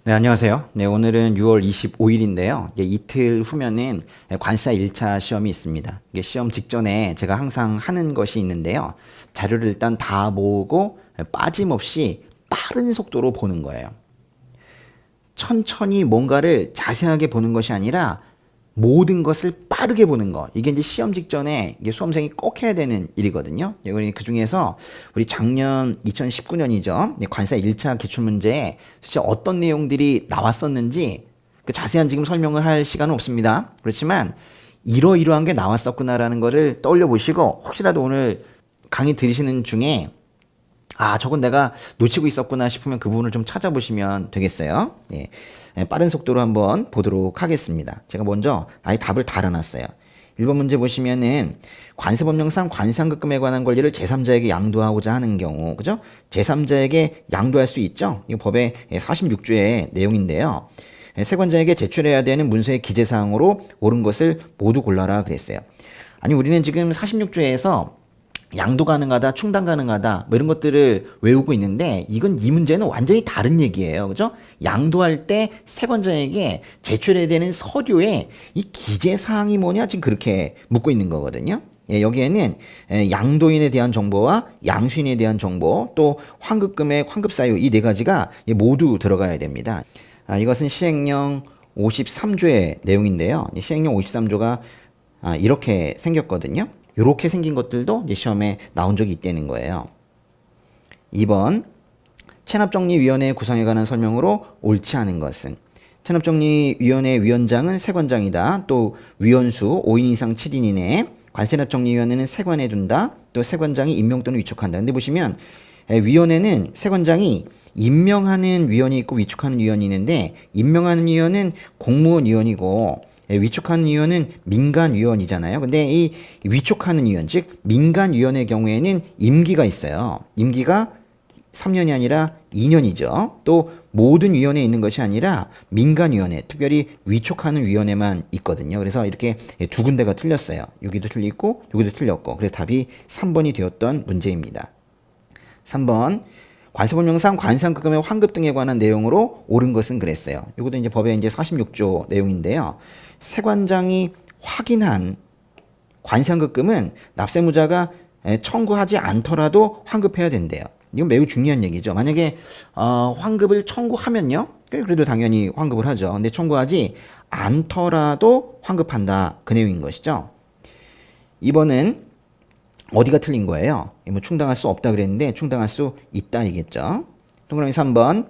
네, 안녕하세요. 네, 오늘은 6월 25일인데요. 이제 이틀 후면은 관사 1차 시험이 있습니다. 이게 시험 직전에 제가 항상 하는 것이 있는데요. 자료를 일단 다 모으고 빠짐없이 빠른 속도로 보는 거예요. 천천히 뭔가를 자세하게 보는 것이 아니라 모든 것을 빠르게 보는 거. 이게 이제 시험 직전에 이게 수험생이 꼭 해야 되는 일이거든요. 그 중에서 우리 작년 2019년이죠. 관사 1차 기출문제에 도대체 어떤 내용들이 나왔었는지 그 자세한 지금 설명을 할 시간은 없습니다. 그렇지만 이러이러한 게 나왔었구나라는 거를 떠올려 보시고 혹시라도 오늘 강의 들으시는 중에 저건 내가 놓치고 있었구나 싶으면 그 부분을 좀 찾아보시면 되겠어요. 예. 빠른 속도로 한번 보도록 하겠습니다. 제가 먼저 아예 답을 달아놨어요. 1번 문제 보시면은 관세법령상 관상급금에 관한 권리를 제3자에게 양도하고자 하는 경우, 그죠? 제3자에게 양도할 수 있죠? 이거 법의 46조의 내용인데요. 세관자에게 제출해야 되는 문서의 기재사항으로 옳은 것을 모두 골라라 그랬어요. 아니, 우리는 지금 46조에서 양도 가능하다, 충당 가능하다, 뭐 이런 것들을 외우고 있는데, 이건 이 문제는 완전히 다른 얘기예요. 그죠? 양도할 때 세관자에게 제출해야 되는 서류에 이 기재사항이 뭐냐? 지금 그렇게 묻고 있는 거거든요. 예, 여기에는 양도인에 대한 정보와 양수인에 대한 정보, 또 환급금액, 환급사유 이 네 가지가 모두 들어가야 됩니다. 이것은 시행령 53조의 내용인데요. 시행령 53조가 이렇게 생겼거든요. 이렇게 생긴 것들도 이제 시험에 나온 적이 있다는 거예요. 2번 체납정리위원회 구성에 관한 설명으로 옳지 않은 것은 체납정리위원회 위원장은 세관장이다. 또 위원수 5인 이상 7인 이내 관세납정리위원회는 세관에 둔다. 또 세관장이 임명 또는 위촉한다. 근데 보시면 위원회는 세관장이 임명하는 위원이 있고 위촉하는 위원이 있는데 임명하는 위원은 공무원 위원이고 위촉하는 위원은 민간위원이잖아요. 근데 이 위촉하는 위원, 즉 민간위원의 경우에는 임기가 있어요. 임기가 3년이 아니라 2년이죠. 또 모든 위원회에 있는 것이 아니라 민간위원회, 특별히 위촉하는 위원회만 있거든요. 그래서 이렇게 두 군데가 틀렸어요. 여기도 틀리고 여기도 틀렸고. 그래서 답이 3번이 되었던 문제입니다. 3번 관세법령상 관상급금의 환급 등에 관한 내용으로 옳은 것은 그랬어요. 이것도 이제 법의 이제 46조 내용인데요. 세관장이 확인한 관상급금은 납세무자가 청구하지 않더라도 환급해야 된대요. 이건 매우 중요한 얘기죠. 만약에 환급을 청구하면요, 그래도 당연히 환급을 하죠. 근데 청구하지 않더라도 환급한다. 그 내용인 것이죠. 이번은 어디가 틀린 거예요? 뭐 충당할 수 없다 그랬는데 충당할 수 있다 이겠죠. 동그라미 3번.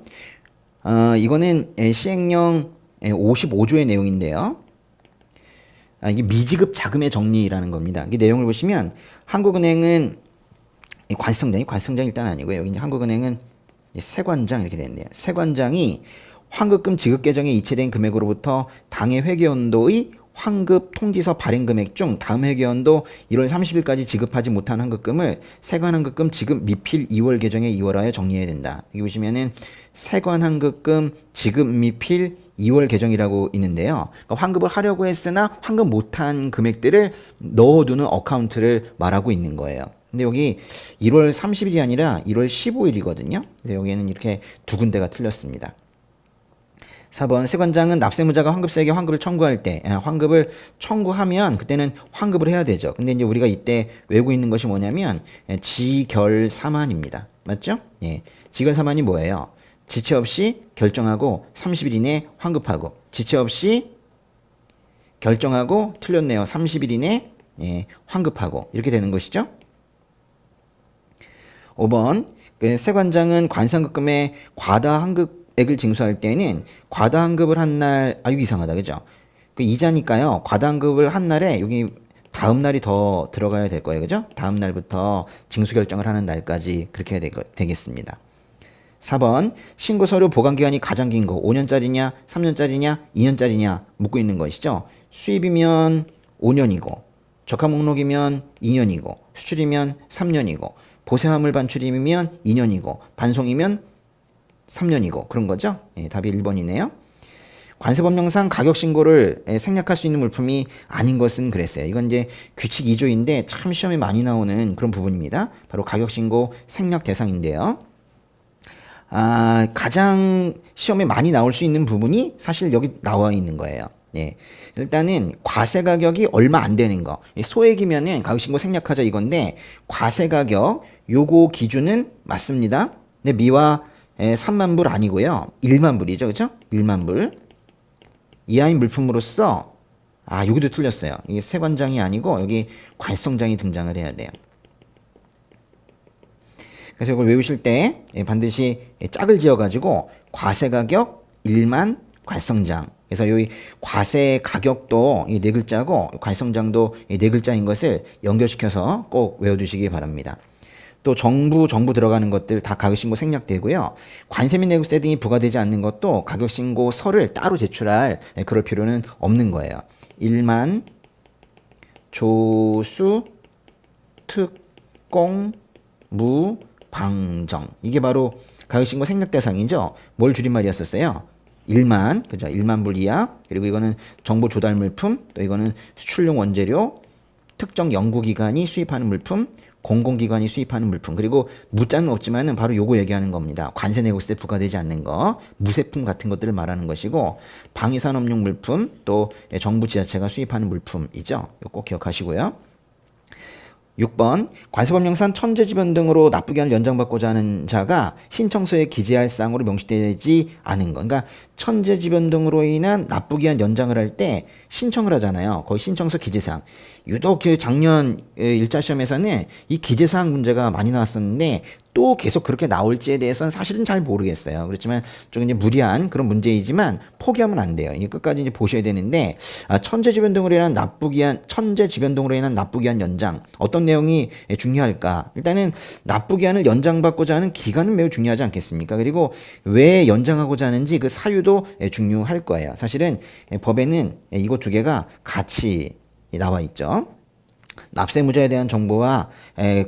이거는 시행령 55조의 내용인데요. 이게 미지급 자금의 정리라는 겁니다. 이 내용을 보시면 한국은행은 관세청장 일단 아니고요. 여기 이제 한국은행은 세관장 이렇게 되는데요. 세관장이 환급금 지급 계정에 이체된 금액으로부터 당해 회계연도의 환급 통지서 발행 금액 중 다음 회계연도 1월 30일까지 지급하지 못한 환급금을 세관환급금 지급 미필 2월 계정에 이월하여 정리해야 된다. 여기 보시면은 세관환급금 지급 미필 2월 계정이라고 있는데요. 그러니까 환급을 하려고 했으나 환급 못한 금액들을 넣어두는 어카운트를 말하고 있는 거예요. 근데 여기 1월 30일이 아니라 1월 15일이거든요. 그래서 여기에는 이렇게 두 군데가 틀렸습니다. 4번 세관장은 납세무자가 환급세에게 환급을 청구할 때 환급을 청구하면 그때는 환급을 해야 되죠. 근데 이제 우리가 이때 외우고 있는 것이 뭐냐면 지결사만입니다. 맞죠? 예. 지결사만이 뭐예요? 지체 없이 결정하고 30일 이내 환급하고 지체 없이 결정하고 틀렸네요. 30일 이내 환급하고 이렇게 되는 것이죠. 5번 세관장은 관상급금의 과다 환급액을 징수할 때에는 과다 환급을 한 날, 이거 이상하다, 그죠? 그 이자니까요. 과다 환급을 한 날에 여기 다음 날이 더 들어가야 될 거예요, 그죠? 다음 날부터 징수 결정을 하는 날까지 그렇게 해야 되겠습니다. 4번 신고 서류 보관 기간이 가장 긴 거 5년짜리냐, 3년짜리냐, 2년짜리냐 묻고 있는 것이죠. 수입이면 5년이고, 적합 목록이면 2년이고, 수출이면 3년이고, 보세화물 반출이면 2년이고, 반송이면 3년이고 그런 거죠. 예, 답이 1번이네요. 관세법령상 가격신고를 생략할 수 있는 물품이 아닌 것은 그랬어요. 이건 이제 규칙 2조인데 참 시험에 많이 나오는 그런 부분입니다. 바로 가격신고 생략 대상인데요. 가장 시험에 많이 나올 수 있는 부분이 사실 여기 나와 있는 거예요. 예. 일단은 과세 가격이 얼마 안 되는 거. 소액이면은 가격신고 생략하자 이건데, 과세 가격, 요거 기준은 맞습니다. 근데 미화 3만 불 아니고요. 1만 불이죠. 그죠? 1만 불. 이하인 물품으로서, 여기도 틀렸어요. 이게 세관장이 아니고, 여기 관성장이 등장을 해야 돼요. 그래서 이걸 외우실 때 반드시 짝을 지어가지고 과세 가격 1만 관성장. 그래서 여기 과세 가격도 이 네 글자고 관성장도 이 네 글자인 것을 연결시켜서 꼭 외워두시기 바랍니다. 또 정부 들어가는 것들 다 가격신고 생략되고요. 관세 및 내국세 등이 부과되지 않는 것도 가격신고서를 따로 제출할 그럴 필요는 없는 거예요. 1만 조수 특공 무 방정. 이게 바로 가격신고 생략 대상이죠. 뭘 줄임말이었었어요? 1만, 그죠? 1만 불 이하. 그리고 이거는 정보 조달 물품, 또 이거는 수출용 원재료, 특정 연구기관이 수입하는 물품, 공공기관이 수입하는 물품. 그리고 무자는 없지만은 바로 요거 얘기하는 겁니다. 관세 내국세 부과되지 않는 거, 무세품 같은 것들을 말하는 것이고, 방위산업용 물품, 또 정부 지자체가 수입하는 물품이죠. 이거 꼭 기억하시고요. 6번 관세법령상 천재지변 등으로 납부기한을 연장받고자 하는 자가 신청서에 기재할 사항으로 명시되지 않은 거. 그러니까 천재지변 등으로 인한 납부기한 연장을 할 때 신청을 하잖아요. 거의 신청서 기재사항. 유독 그 작년 1차 시험에서는 이 기재사항 문제가 많이 나왔었는데 또 계속 그렇게 나올지에 대해서는 사실은 잘 모르겠어요. 그렇지만 좀 이제 무리한 그런 문제이지만 포기하면 안 돼요. 이게 끝까지 이제 보셔야 되는데, 천재지변 등으로 인한 납부기한 연장 어떤 내용이 중요할까? 일단은 납부기한을 연장받고자 하는 기간은 매우 중요하지 않겠습니까? 그리고 왜 연장하고자 하는지 그 사유도 중요할 거예요. 사실은 법에는 이거 두 개가 같이 나와 있죠. 납세무자에 대한 정보와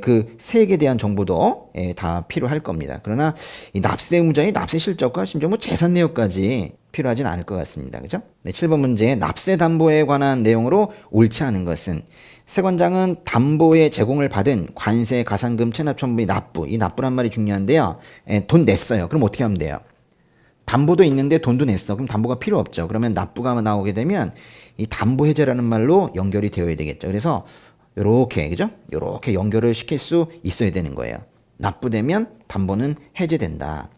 그 세액에 대한 정보도 다 필요할 겁니다. 그러나 이 납세무자의 납세 실적과 심지어 뭐 재산 내역까지 필요하진 않을 것 같습니다. 그죠? 네, 7번 문제. 납세 담보에 관한 내용으로 옳지 않은 것은, 세관장은 담보에 제공을 받은 관세, 가산금, 체납천부의 납부. 이 납부란 말이 중요한데요. 돈 냈어요. 그럼 어떻게 하면 돼요? 담보도 있는데 돈도 냈어. 그럼 담보가 필요 없죠. 그러면 납부가 나오게 되면 이 담보 해제라는 말로 연결이 되어야 되겠죠. 그래서 요렇게, 그죠? 요렇게 연결을 시킬 수 있어야 되는 거예요. 납부되면 담보는 해제된다.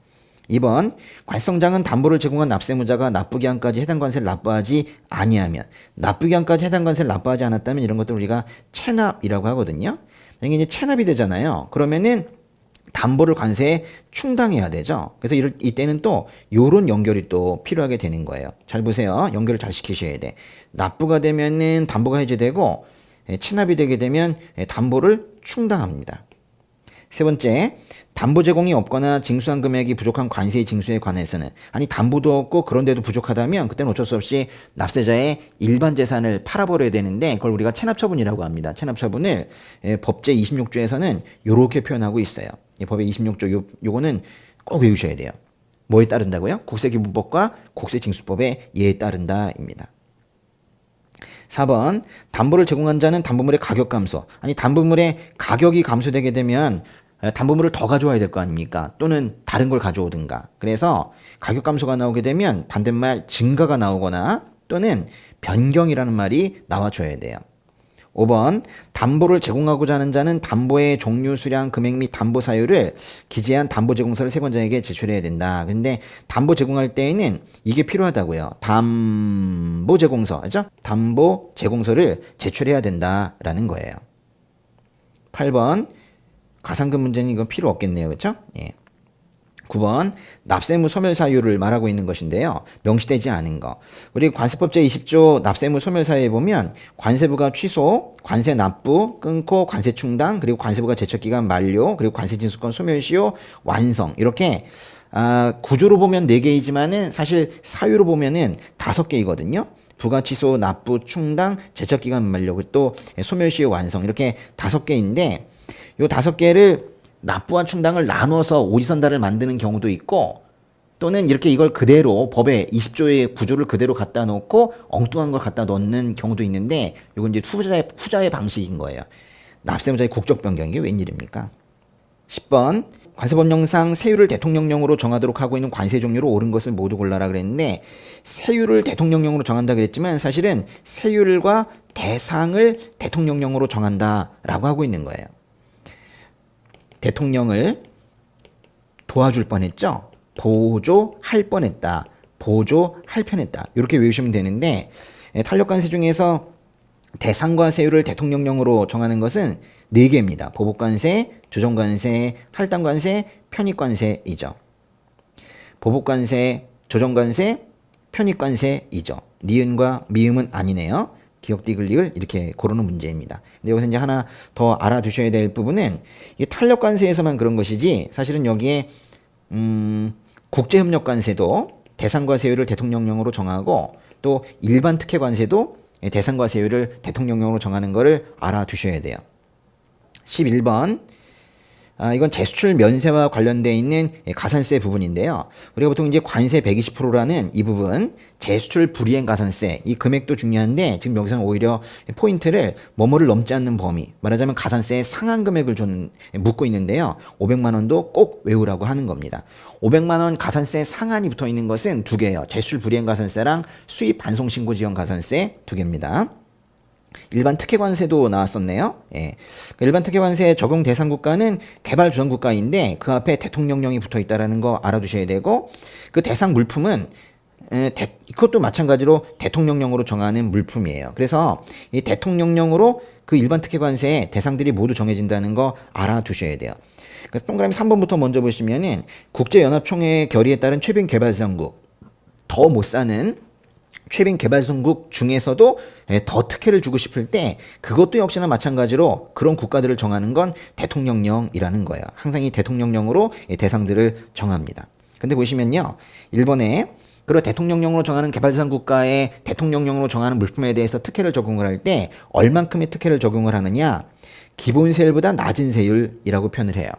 2번 관성장은 담보를 제공한 납세무자가 납부기한까지 해당 관세를 납부하지 아니하면, 납부기한까지 해당 관세를 납부하지 않았다면 이런 것들 우리가 체납이라고 하거든요. 이게 이제 체납이 되잖아요. 그러면은 담보를 관세에 충당해야 되죠. 그래서 이때는 또 요런 연결이 또 필요하게 되는 거예요. 잘 보세요. 연결을 잘 시키셔야 돼. 납부가 되면은 담보가 해제되고, 체납이 되게 되면 담보를 충당합니다. 세 번째, 담보 제공이 없거나 징수한 금액이 부족한 관세의 징수에 관해서는, 담보도 없고 그런데도 부족하다면 그때는 어쩔 수 없이 납세자의 일반 재산을 팔아버려야 되는데, 그걸 우리가 체납처분이라고 합니다. 체납처분을 법제 26조에서는 이렇게 표현하고 있어요. 법의 26조 요거는 꼭 외우셔야 돼요. 뭐에 따른다고요? 국세기부법과 국세징수법에 예에 따른다입니다. 4번 담보를 제공한 자는 담보물의 가격 감소, 담보물의 가격이 감소되게 되면 담보물을 더 가져와야 될 거 아닙니까? 또는 다른 걸 가져오든가. 그래서 가격 감소가 나오게 되면 반대말 증가가 나오거나 또는 변경이라는 말이 나와줘야 돼요. 5번 담보를 제공하고자 하는 자는 담보의 종류, 수량, 금액 및 담보 사유를 기재한 담보 제공서를 세관장에게 제출해야 된다. 근데 담보 제공할 때에는 이게 필요하다고요. 담보 제공서, 그죠? 담보 제공서를 제출해야 된다라는 거예요. 8번 가산금 문제는 이건 필요 없겠네요. 그렇죠? 예. 9번 납세무 소멸 사유를 말하고 있는 것인데요. 명시되지 않은 거. 우리 관세법 제20조 납세무 소멸 사유에 보면 관세부가 취소, 관세 납부, 끊고 관세 충당, 그리고 관세부가 제척기간 만료, 그리고 관세징수권 소멸시효, 완성. 이렇게 구조로 보면 4개이지만은 사실 사유로 보면은 5개이거든요. 부가 취소, 납부, 충당, 제척기간 만료, 또 소멸시효, 완성. 이렇게 5개인데 요 5개를 납부와 충당을 나눠서 오지선다를 만드는 경우도 있고, 또는 이렇게 이걸 그대로 법에 20조의 구조를 그대로 갖다 놓고 엉뚱한 걸 갖다 넣는 경우도 있는데, 이건 이제 후자의 방식인 거예요. 납세무자의 국적 변경, 이게 웬일입니까? 10번 관세법령상 세율을 대통령령으로 정하도록 하고 있는 관세 종류로 옳은 것을 모두 골라라 그랬는데 세율을 대통령령으로 정한다 그랬지만 사실은 세율과 대상을 대통령령으로 정한다라고 하고 있는 거예요. 대통령을 도와줄 뻔했죠. 보조할 뻔했다. 보조할 뻔했다. 이렇게 외우시면 되는데 탄력관세 중에서 대상과 세율을 대통령령으로 정하는 것은 4개입니다. 보복관세, 조정관세, 할당관세, 편입관세이죠. 보복관세, 조정관세, 편입관세이죠. 니은과 미음은 아니네요. 기역 디귿리을 이렇게 고르는 문제입니다. 근데 여기서 이제 하나 더 알아두셔야 될 부분은 이게 탄력관세에서만 그런 것이지 사실은 여기에 국제협력관세도 대상과 세율을 대통령령으로 정하고 또 일반 특혜관세도 대상과 세율을 대통령령으로 정하는 것을 알아두셔야 돼요. 11번 이건 재수출 면세와 관련되어 있는 가산세 부분인데요. 우리가 보통 이제 관세 120%라는 이 부분 재수출 불이행 가산세 이 금액도 중요한데 지금 여기서는 오히려 포인트를 뭐뭐를 넘지 않는 범위 말하자면 가산세의 상한 금액을 묻고 있는데요. 500만 원도 꼭 외우라고 하는 겁니다. 500만 원 가산세 상한이 붙어 있는 것은 2개예요. 재수출 불이행 가산세랑 수입 반송 신고 지연 가산세 2개입니다. 일반 특혜관세도 나왔었네요. 예. 일반 특혜관세 적용 대상 국가는 개발도상국가인데 그 앞에 대통령령이 붙어 있다는 거 알아두셔야 되고 그 대상 물품은 그것도 마찬가지로 대통령령으로 정하는 물품이에요. 그래서 이 대통령령으로 그 일반 특혜관세의 대상들이 모두 정해진다는 거 알아두셔야 돼요. 그래서 동그라미 3번부터 먼저 보시면은 국제연합총회 결의에 따른 최빈 개발도상국 더 못 사는 최빈 개발도상국 중에서도 더 특혜를 주고 싶을 때 그것도 역시나 마찬가지로 그런 국가들을 정하는 건 대통령령이라는 거예요. 항상 이 대통령령으로 대상들을 정합니다. 근데 보시면요. 1번에 그리고 대통령령으로 정하는 개발도상 국가의 대통령령으로 정하는 물품에 대해서 특혜를 적용을 할 때 얼만큼의 특혜를 적용을 하느냐 기본세율보다 낮은 세율이라고 표현을 해요.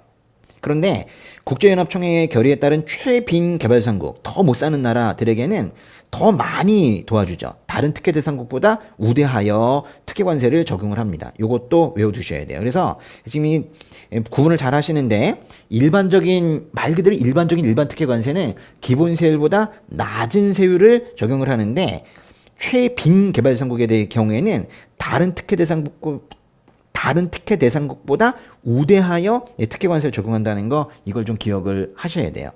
그런데 국제연합총회의 결의에 따른 최빈 개발도상국 더 못 사는 나라들에게는 더 많이 도와주죠. 다른 특혜 대상국보다 우대하여 특혜 관세를 적용을 합니다. 이것도 외워두셔야 돼요. 그래서 지금 이 구분을 잘 하시는데 일반적인 말 그대로 일반적인 일반 특혜 관세는 기본 세율보다 낮은 세율을 적용을 하는데 최빈 개발 대상국에 대한 경우에는 다른 특혜 대상국보다 우대하여 특혜 관세를 적용한다는 거 이걸 좀 기억을 하셔야 돼요.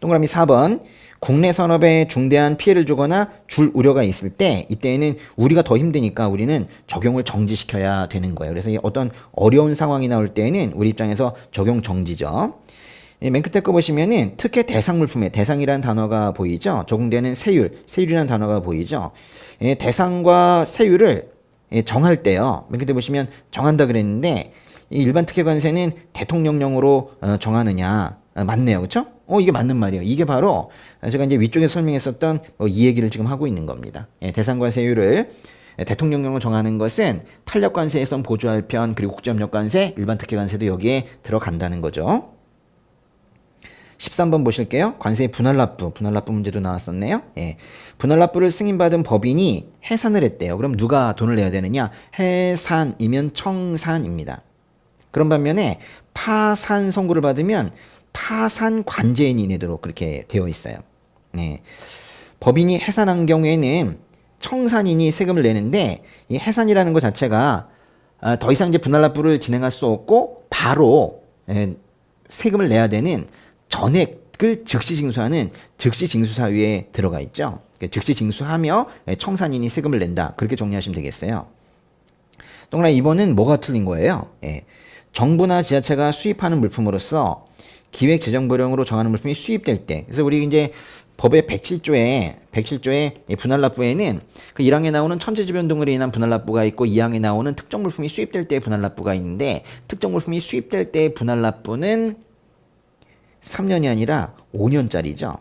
동그라미 4번 국내 산업에 중대한 피해를 주거나 줄 우려가 있을 때 이때에는 우리가 더 힘드니까 우리는 적용을 정지시켜야 되는 거예요. 그래서 어떤 어려운 상황이 나올 때에는 우리 입장에서 적용 정지죠. 맨 끝에 거 보시면은 특혜 대상 물품에 대상이라는 단어가 보이죠. 적용되는 세율이라는 단어가 보이죠. 대상과 세율을 정할 때요. 맨 끝에 보시면 정한다 그랬는데 일반 특혜 관세는 대통령령으로 정하느냐 맞네요. 그렇죠? 이게 맞는 말이에요. 이게 바로 제가 이제 위쪽에서 설명했었던 이 얘기를 지금 하고 있는 겁니다. 대상과 세율을 대통령령으로 정하는 것은 탄력관세에선 보조할 편 그리고 국제협력관세, 일반 특혜관세도 여기에 들어간다는 거죠. 13번 보실게요. 관세의 분할납부 문제도 나왔었네요. 분할납부를 승인받은 법인이 해산을 했대요. 그럼 누가 돈을 내야 되느냐? 해산이면 청산입니다. 그런 반면에 파산 선고를 받으면 파산 관제인이 내도록 그렇게 되어 있어요. 법인이 해산한 경우에는 청산인이 세금을 내는데 이 해산이라는 것 자체가 더 이상 이제 분할납부를 진행할 수 없고 바로 세금을 내야 되는 전액을 즉시 징수하는 즉시 징수 사유에 들어가 있죠. 즉시 징수하며 청산인이 세금을 낸다. 그렇게 정리하시면 되겠어요. 동그라미 2번은 뭐가 틀린 거예요? 정부나 지자체가 수입하는 물품으로서 기획재정부령으로 정하는 물품이 수입될 때, 그래서 우리 이제 법의 107조의 분할납부에는 그 1항에 나오는 천재지변 등으로 인한 분할납부가 있고 2항에 나오는 특정 물품이 수입될 때의 분할납부가 있는데 특정 물품이 수입될 때의 분할납부는 3년이 아니라 5년짜리죠.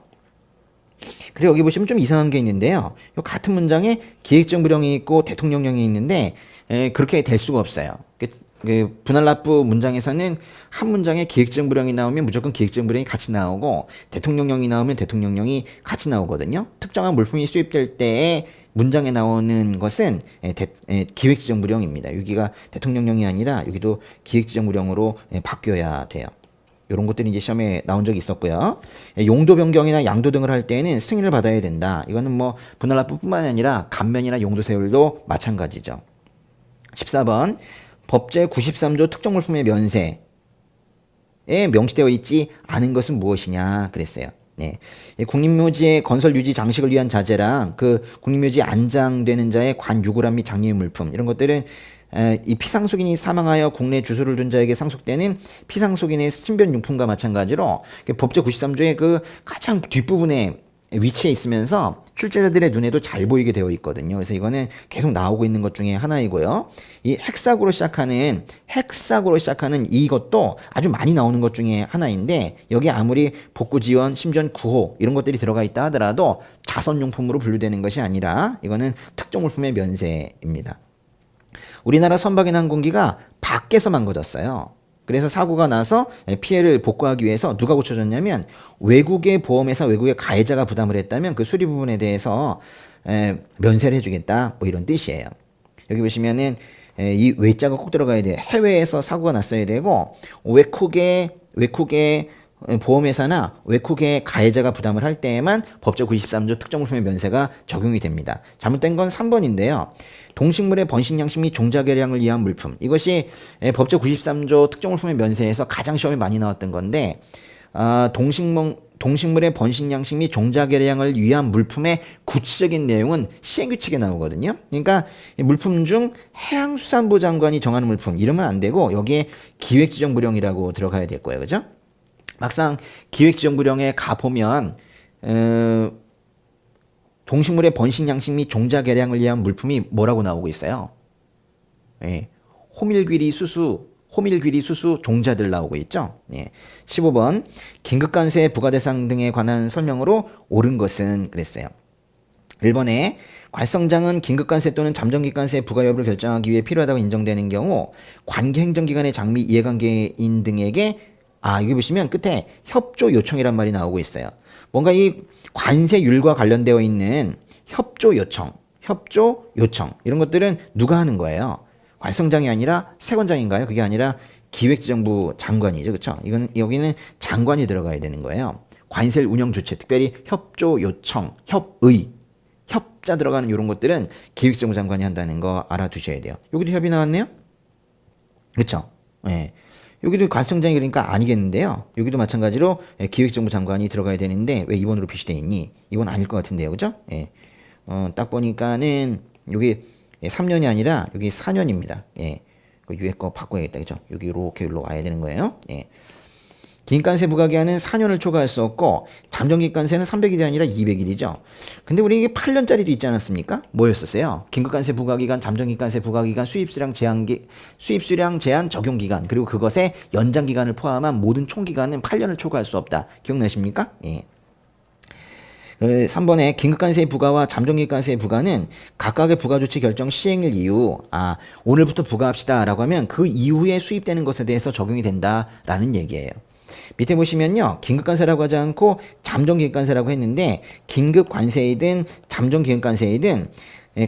그리고 여기 보시면 좀 이상한 게 있는데요. 같은 문장에 기획재정부령이 있고 대통령령이 있는데 그렇게 될 수가 없어요. 그 분할납부 문장에서는 한 문장에 기획재정부령이 나오면 무조건 기획재정부령이 같이 나오고 대통령령이 나오면 대통령령이 같이 나오거든요. 특정한 물품이 수입될 때에 문장에 나오는 것은 기획재정부령입니다. 여기가 대통령령이 아니라 여기도 기획재정부령으로 바뀌어야 돼요. 이런 것들이 이제 시험에 나온 적이 있었고요. 용도 변경이나 양도 등을 할 때에는 승인을 받아야 된다. 이거는 뭐 분할납부뿐만 아니라 감면이나 용도 세율도 마찬가지죠. 14번 법제 93조 특정물품의 면세에 명시되어 있지 않은 것은 무엇이냐 그랬어요. 네. 국립묘지의 건설 유지 장식을 위한 자재랑 그 국립묘지 안장되는 자의 관 유구람 및 장례 물품 이런 것들은 이 피상속인이 사망하여 국내 주소를 둔 자에게 상속되는 피상속인의 신변 용품과 마찬가지로 법제 93조의 그 가장 뒷부분에 위치해 있으면서 출제자들의 눈에도 잘 보이게 되어 있거든요. 그래서 이거는 계속 나오고 있는 것 중에 하나이고요. 이 핵사고로 시작하는 이것도 아주 많이 나오는 것 중에 하나인데 여기 아무리 복구 지원, 심전 구호 이런 것들이 들어가 있다 하더라도 자선용품으로 분류되는 것이 아니라 이거는 특정 물품의 면세입니다. 우리나라 선박이나 항공기가 밖에서 망가졌어요. 그래서 사고가 나서 피해를 복구하기 위해서 누가 고쳐줬냐면 외국의 보험회사, 외국의 가해자가 부담을 했다면 그 수리 부분에 대해서 면세를 해주겠다 뭐 이런 뜻이에요. 여기 보시면은 이 외자가 꼭 들어가야 돼요. 해외에서 사고가 났어야 되고 외국의 보험회사나 외국의 가해자가 부담을 할 때에만 법제 93조 특정물품의 면세가 적용이 됩니다. 잘못된 건 3번인데요. 동식물의 번식 양식 및 종자 개량을 위한 물품. 이것이 법제 93조 특정물품의 면세에서 가장 시험에 많이 나왔던 건데 동식물의 번식 양식 및 종자 개량을 위한 물품의 구체적인 내용은 시행규칙에 나오거든요. 그러니까 물품 중 해양수산부 장관이 정하는 물품 이러면 안 되고 여기에 기획지정부령이라고 들어가야 될 거예요. 그죠? 막상 기획지정부령에 가보면 동식물의 번식 양식 및 종자 개량을 위한 물품이 뭐라고 나오고 있어요? 예, 호밀귀리 수수 종자들 나오고 있죠. 예. 15번 긴급관세 부과대상 등에 관한 설명으로 옳은 것은 그랬어요. 1번에 괄성장은 긴급관세 또는 잠정기관세 부과 여부를 결정하기 위해 필요하다고 인정되는 경우 관계행정기관의 장미 이해관계인 등에게 여기 보시면 끝에 협조 요청이란 말이 나오고 있어요. 뭔가 이 관세율과 관련되어 있는 협조 요청 이런 것들은 누가 하는 거예요? 괄성장이 아니라 세관장인가요? 그게 아니라 기획지정부 장관이죠. 그렇죠? 이건 여기는 장관이 들어가야 되는 거예요. 관세를 운영 주체, 특별히 협조 요청, 협자 들어가는 이런 것들은 기획지정부 장관이 한다는 거 알아두셔야 돼요. 여기도 협이 나왔네요. 그렇죠? 예. 여기도 괄성장이 그러니까 아니겠는데요. 여기도 마찬가지로 기획정부 장관이 들어가야 되는데 왜 2번으로 표시되어 있니? 이건 아닐 것 같은데요. 그죠? 예. 딱 보니까는 여기 3년이 아니라 여기 4년입니다. 예. 그 위에 거 바꿔야겠다. 그죠? 여기 이렇게 와야 되는 거예요. 예. 긴관세 부과기한은 4년을 초과할 수 없고 잠정기관세는 300일이 아니라 200일이죠. 근데 우리 이게 8년짜리도 있지 않았습니까? 뭐였었어요? 긴급관세 부과기간, 잠정기관세 부과기간, 수입수량 제한 적용기간 그리고 그것의 연장기간을 포함한 모든 총기간은 8년을 초과할 수 없다. 기억나십니까? 예. 3번에 긴급관세 부과와 잠정기관세 부과는 각각의 부과조치 결정 시행일 이후 오늘부터 부과합시다 라고 하면 그 이후에 수입되는 것에 대해서 적용이 된다라는 얘기예요. 밑에 보시면요. 긴급관세라고 하지 않고 잠정기획관세라고 했는데 긴급관세이든 잠정기획관세이든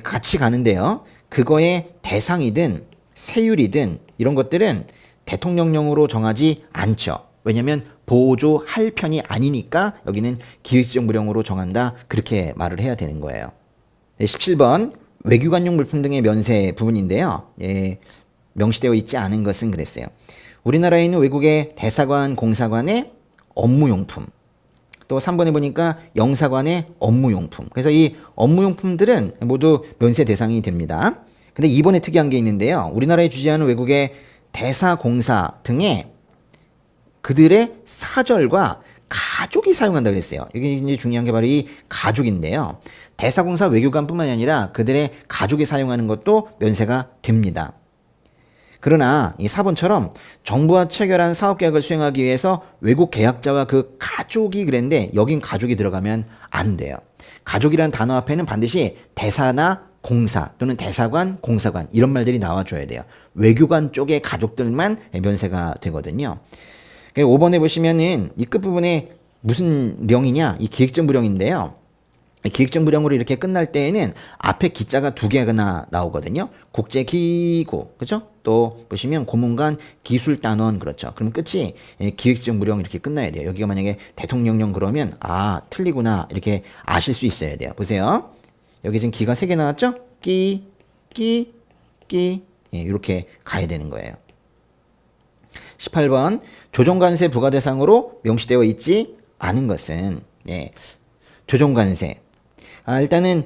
같이 가는데요. 그거의 대상이든 세율이든 이런 것들은 대통령령으로 정하지 않죠. 왜냐하면 보조할 편이 아니니까 여기는 기획지정부령으로 정한다. 그렇게 말을 해야 되는 거예요. 17번 외교관용 물품 등의 면세 부분인데요. 명시되어 있지 않은 것은 그랬어요. 우리나라에 있는 외국의 대사관, 공사관의 업무용품. 또 3번에 보니까 영사관의 업무용품. 그래서 이 업무용품들은 모두 면세 대상이 됩니다. 근데 2번에 특이한 게 있는데요. 우리나라에 주재하는 외국의 대사, 공사 등의 그들의 사절과 가족이 사용한다 그랬어요. 이게 이제 중요한 게 바로 이 가족인데요. 대사, 공사, 외교관뿐만이 아니라 그들의 가족이 사용하는 것도 면세가 됩니다. 그러나 이 4번처럼 정부와 체결한 사업계약을 수행하기 위해서 외국 계약자와 그 가족이 그랬는데 여긴 가족이 들어가면 안 돼요. 가족이란 단어 앞에는 반드시 대사나 공사 또는 대사관, 공사관 이런 말들이 나와줘야 돼요. 외교관 쪽의 가족들만 면세가 되거든요. 5번에 보시면은 이 끝부분에 무슨 령이냐? 이 기획정부령인데요. 기획적 무령으로 이렇게 끝날 때에는 앞에 기자가 두 개가 나오거든요. 국제기구, 그죠? 또 보시면 고문관 기술단원, 그렇죠. 그럼 끝이 기획적 무령 이렇게 끝나야 돼요. 여기가 만약에 대통령령 그러면 아 틀리구나 이렇게 아실 수 있어야 돼요. 보세요. 여기 지금 기가 세 개 나왔죠? 끼, 이렇게 가야 되는 거예요. 18번 조정관세 부과 대상으로 명시되어 있지 않은 것은 조정관세. 일단은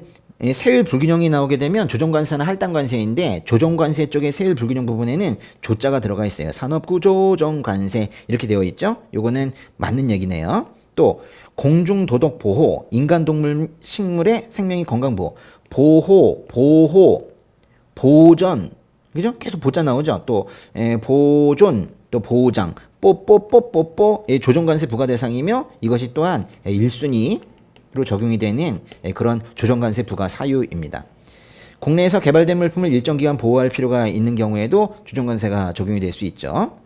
세율 불균형이 나오게 되면 조정관세나 할당관세인데 조정관세 쪽에 세율 불균형 부분에는 조자가 들어가 있어요. 산업구조정관세 이렇게 되어 있죠. 요거는 맞는 얘기네요. 또 공중도덕보호, 인간동물 식물의 생명이 건강보호, 보호, 보전, 그죠? 계속 보자 나오죠. 또 보존, 또 보장, 뽀뽀뽀뽀뽀 조정관세 부과 대상이며 이것이 또한 1순위로 적용이 되는 그런 조정관세 부과 사유입니다. 국내에서 개발된 물품을 일정 기간 보호할 필요가 있는 경우에도 조정관세가 적용이 될 수 있죠.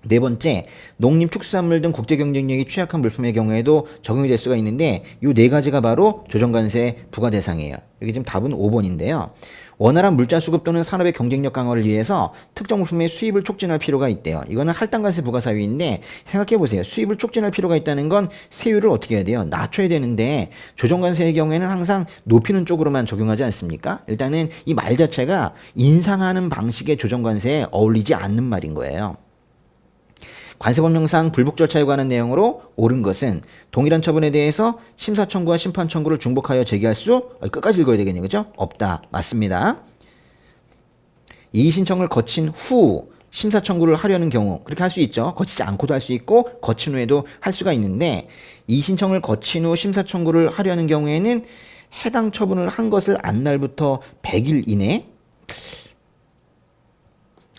네 번째, 농림축수산물 등 국제 경쟁력이 취약한 물품의 경우에도 적용이 될 수가 있는데 이 네 가지가 바로 조정관세 부과 대상이에요. 여기 지금 답은 5번인데요. 원활한 물자 수급 또는 산업의 경쟁력 강화를 위해서 특정 물품의 수입을 촉진할 필요가 있대요. 이거는 할당관세 부과 사유인데 생각해 보세요. 수입을 촉진할 필요가 있다는 건 세율을 어떻게 해야 돼요? 낮춰야 되는데 조정관세의 경우에는 항상 높이는 쪽으로만 적용하지 않습니까? 일단은 이 말 자체가 인상하는 방식의 조정관세에 어울리지 않는 말인 거예요. 관세법령상 불복 절차에 관한 내용으로 옳은 것은 동일한 처분에 대해서 심사 청구와 심판 청구를 중복하여 제기할 수 끝까지 읽어야 되겠네요. 그죠? 없다. 맞습니다. 이의 신청을 거친 후 심사 청구를 하려는 경우 그렇게 할 수 있죠. 거치지 않고도 할 수 있고 거친 후에도 할 수가 있는데 이의 신청을 거친 후 심사 청구를 하려는 경우에는 해당 처분을 한 것을 안 날부터 100일 이내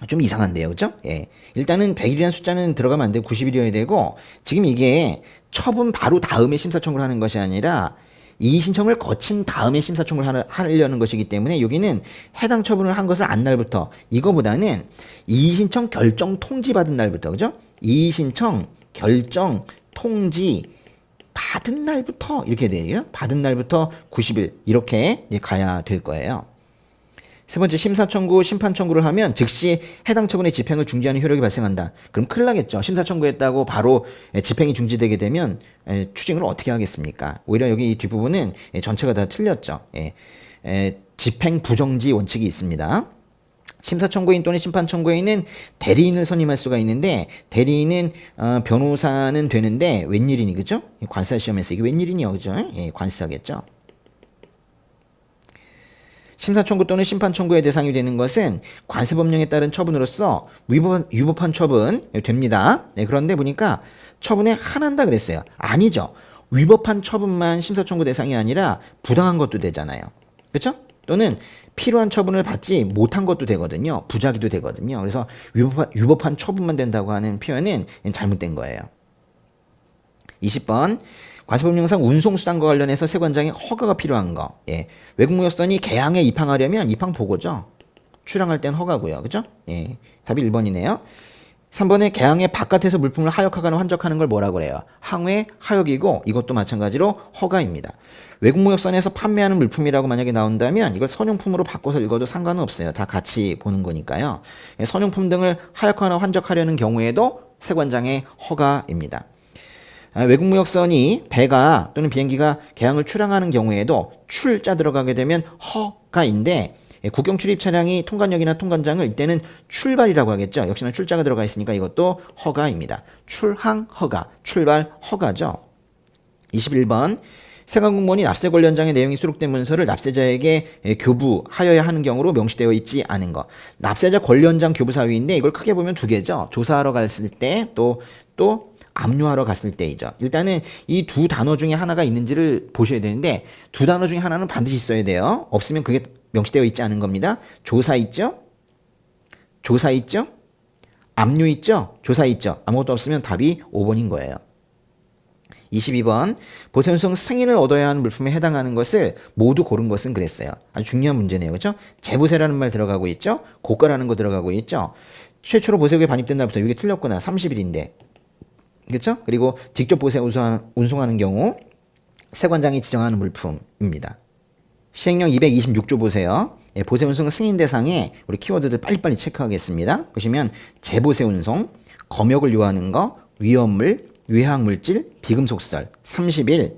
좀 이상한데요. 그죠? 예. 일단은 100일이라는 숫자는 들어가면 안 되고 90일이어야 되고 지금 이게 처분 바로 다음에 심사 청구를 하는 것이 아니라 이의 신청을 거친 다음에 심사 청구를 하려는 것이기 때문에 여기는 해당 처분을 한 것을 안 날부터 이거보다는 이의 신청 결정 통지 받은 날부터 그죠? 이의 신청 결정 통지 받은 날부터 이렇게 돼요. 받은 날부터 90일 이렇게 가야 될 거예요. 세 번째, 심사 청구, 심판 청구를 하면 즉시 해당 처분의 집행을 중지하는 효력이 발생한다. 그럼 큰일 나겠죠. 심사 청구했다고 바로 집행이 중지되게 되면 추징을 어떻게 하겠습니까? 오히려 여기 이 뒷부분은 전체가 다 틀렸죠. 집행 부정지 원칙이 있습니다. 심사 청구인 또는 심판 청구인은 대리인을 선임할 수가 있는데 대리인은 변호사는 되는데 웬일이니 그죠? 관사 시험에서 이게 웬일이니요 그죠? 관사겠죠. 심사 청구 또는 심판 청구의 대상이 되는 것은 관세법령에 따른 처분으로서 위법한 처분 됩니다. 그런데 보니까 처분에 한한다 그랬어요. 아니죠. 위법한 처분만 심사 청구 대상이 아니라 부당한 것도 되잖아요. 그렇죠? 또는 필요한 처분을 받지 못한 것도 되거든요. 부작위도 되거든요. 그래서 위법한 처분만 된다고 하는 표현은 잘못된 거예요. 20번. 관세법령상 운송수단과 관련해서 세관장의 허가가 필요한 거. 외국무역선이 개항에 입항하려면 입항 보고죠. 출항할 땐 허가고요. 그죠? 답이 1번이네요. 3번에 개항의 바깥에서 물품을 하역하거나 환적하는 걸 뭐라고 그래요? 항해, 하역이고 이것도 마찬가지로 허가입니다. 외국무역선에서 판매하는 물품이라고 만약에 나온다면 이걸 선용품으로 바꿔서 읽어도 상관은 없어요. 다 같이 보는 거니까요. 선용품 등을 하역하거나 환적하려는 경우에도 세관장의 허가입니다. 외국무역선이 배가 또는 비행기가 개항을 출항하는 경우에도 출자 들어가게 되면 허가인데 국경 출입 차량이 통관역이나 통관장을 이때는 출발이라고 하겠죠. 역시나 출자가 들어가 있으니까 이것도 허가입니다. 출항 허가, 출발 허가죠. 21번 세관공무원이 납세 관련장의 내용이 수록된 문서를 납세자에게 교부하여야 하는 경우로 명시되어 있지 않은 것. 납세자 관련장 교부 사유인데 이걸 크게 보면 두 개죠. 조사하러 갔을 때 또 압류하러 갔을 때이죠. 일단은 이 두 단어 중에 하나가 있는지를 보셔야 되는데 두 단어 중에 하나는 반드시 있어야 돼요. 없으면 그게 명시되어 있지 않은 겁니다. 조사 있죠? 조사 있죠? 압류 있죠? 조사 있죠? 아무것도 없으면 답이 5번인 거예요. 22번 보세운송 승인을 얻어야 하는 물품에 해당하는 것을 모두 고른 것은 그랬어요. 아주 중요한 문제네요. 그렇죠? 재보세라는 말 들어가고 있죠? 고가라는 거 들어가고 있죠? 최초로 보세국에 반입된 날부터 이게 틀렸구나. 30일인데. 그렇죠? 그리고 직접 보세 운송하는 경우 세관장이 지정하는 물품입니다. 시행령 226조 보세요. 보세운송 승인 대상에 우리 키워드들 빨리빨리 체크하겠습니다. 보시면 재보세운송, 검역을 요하는 거, 위험물, 유해학물질, 비금속설, 30일,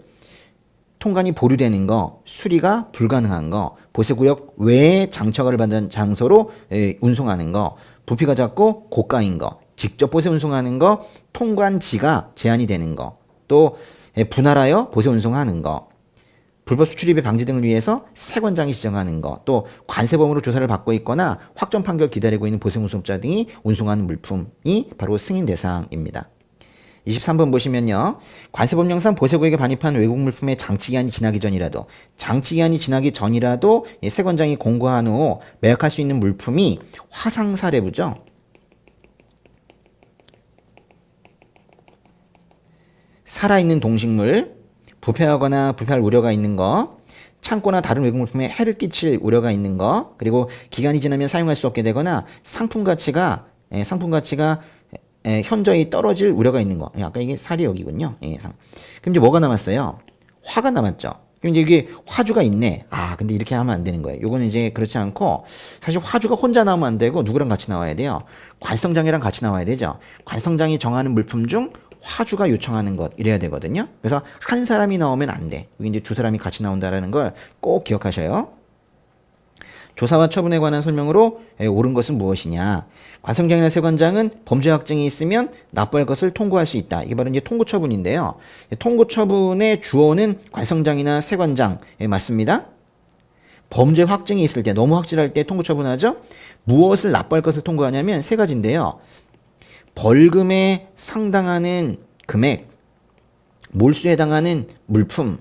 통관이 보류되는 거, 수리가 불가능한 거, 보세구역 외에 장처가를 받은 장소로 운송하는 거, 부피가 작고 고가인 거, 직접 보세 운송하는 거, 통관지가 제한이 되는 거, 또 분할하여 보세 운송하는 거, 불법 수출입의 방지 등을 위해서 세관장이 지정하는 것, 또 관세범으로 조사를 받고 있거나 확정 판결 기다리고 있는 보세운송자 등이 운송하는 물품이 바로 승인 대상입니다. 23번 보시면요. 관세법령상 보세구역에 반입한 외국 물품의 장치기한이 지나기 전이라도 세관장이 공고한 후 매각할 수 있는 물품이 화상사례부죠. 살아있는 동식물, 부패하거나 부패할 우려가 있는 거, 창고나 다른 외국 물품에 해를 끼칠 우려가 있는 거, 그리고 기간이 지나면 사용할 수 없게 되거나 상품 가치가 현저히 떨어질 우려가 있는 거. 아까 이게 사례역이군요. 그럼 이제 뭐가 남았어요? 화가 남았죠. 그럼 이제 이게 화주가 있네. 근데 이렇게 하면 안 되는 거예요. 요거는 이제 그렇지 않고, 사실 화주가 혼자 나오면 안 되고 누구랑 같이 나와야 돼요? 관성장이랑 같이 나와야 되죠. 관성장이 정하는 물품 중 화주가 요청하는 것 이래야 되거든요. 그래서 한 사람이 나오면 안 돼. 여기 이제 두 사람이 같이 나온다라는 걸 꼭 기억하셔요. 조사와 처분에 관한 설명으로 옳은 것은 무엇이냐? 관성장이나 세관장은 범죄 확증이 있으면 납부할 것을 통고할 수 있다. 이게 바로 이제 통고처분인데요. 통고처분의 주어는 관성장이나 세관장 맞습니다. 범죄 확증이 있을 때, 너무 확실할 때 통고처분하죠. 무엇을 납부할 것을 통고하냐면 세 가지인데요. 벌금에 상당하는 금액, 몰수에 해당하는 물품.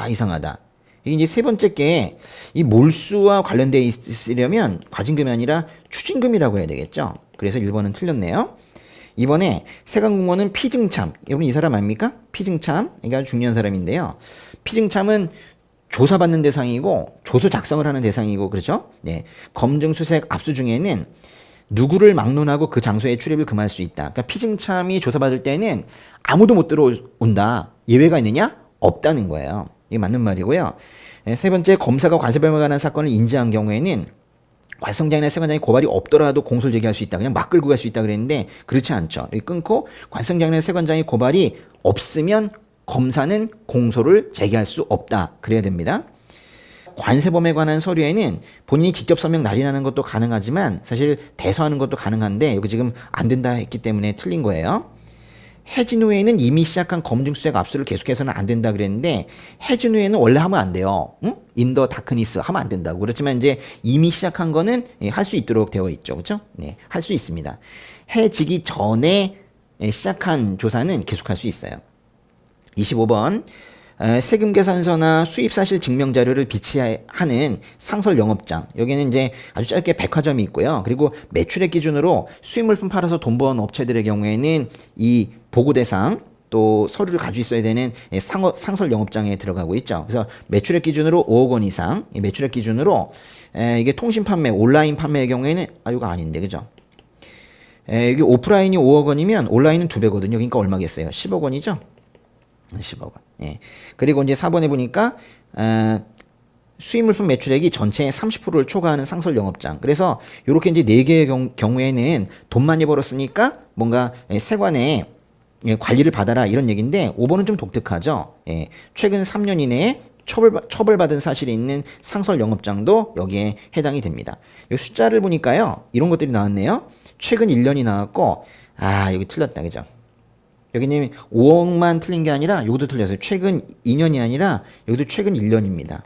이상하다. 이게 이제 세 번째 게 이 몰수와 관련되어 있으려면 과징금이 아니라 추징금이라고 해야 되겠죠. 그래서 1번은 틀렸네요. 이번에 세관공무원은 피증참. 여러분 이 사람 아닙니까? 피증참. 이게 아주 중요한 사람인데요. 피증참은 조사받는 대상이고 조서 작성을 하는 대상이고 그렇죠? 네. 검증, 수색, 압수 중에는 누구를 막론하고 그 장소에 출입을 금할 수 있다. 그러니까 피증참이 조사받을 때는 아무도 못 들어온다. 예외가 있느냐? 없다는 거예요. 이게 맞는 말이고요. 세 번째, 검사가 관세범에 관한 사건을 인지한 경우에는 관성장이나 세관장이 고발이 없더라도 공소를 제기할 수 있다. 그냥 막 끌고 갈 수 있다 그랬는데 그렇지 않죠. 여기 끊고 관성장이나 세관장이 고발이 없으면 검사는 공소를 제기할 수 없다. 그래야 됩니다. 관세범에 관한 서류에는 본인이 직접 서명 날인하는 것도 가능하지만 사실 대서하는 것도 가능한데 여기 지금 안 된다 했기 때문에 틀린 거예요. 해진 후에는 이미 시작한 검증 수색 압수를 계속해서는 안 된다 그랬는데 해진 후에는 원래 하면 안 돼요. 인더 다크니스 하면 안 된다고. 그렇지만 이제 이미 시작한 거는 할 수 있도록 되어 있죠. 그렇죠? 네, 할 수 있습니다. 해지기 전에 시작한 조사는 계속할 수 있어요. 25번 세금계산서나 수입사실 증명자료를 비치하는 상설 영업장. 여기는 이제 아주 짧게 백화점이 있고요. 그리고 매출액 기준으로 수입물품 팔아서 돈 번 업체들의 경우에는 이 보고대상 또 서류를 가지고 있어야 되는 상설 영업장에 들어가고 있죠. 그래서 매출액 기준으로 5억 원 이상, 매출액 기준으로 이게 통신 판매, 온라인 판매의 경우에는 이거 아닌데 그죠? 이게 오프라인이 5억 원이면 온라인은 2배거든요. 그러니까 얼마겠어요? 10억 원이죠? 10억 원. 예. 그리고 이제 4번에 보니까 수입물품 매출액이 전체의 30%를 초과하는 상설 영업장. 그래서 이렇게 이제 4개의 경우에는 돈 많이 벌었으니까 뭔가 세관에 관리를 받아라 이런 얘기인데 5번은 좀 독특하죠. 예. 최근 3년 이내에 처벌받은 사실이 있는 상설 영업장도 여기에 해당이 됩니다. 여기 숫자를 보니까요. 이런 것들이 나왔네요. 최근 1년이 나왔고 여기 틀렸다. 그죠? 여기는 5억만 틀린 게 아니라 여기도 틀렸어요. 최근 2년이 아니라 여기도 최근 1년입니다.